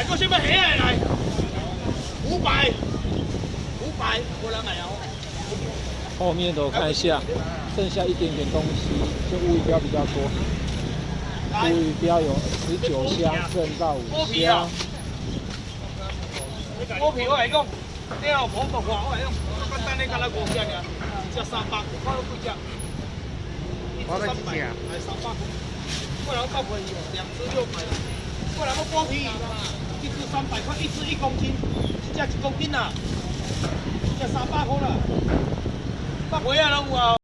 个什么虾来？500，我来买哦。后面的我看一下，剩下一点点东西，就乌鱼标比较多。乌鱼标有19箱，剩到5箱。锅皮我来讲，你老婆的话我来讲，简单的干那5只尔，只300，看到几只？我要几只？还300。过来我告便宜哦，2只600。过来我锅皮，一只300块，一只1公斤，一只1公斤啦，一只300块啦，8块啊拢有啊。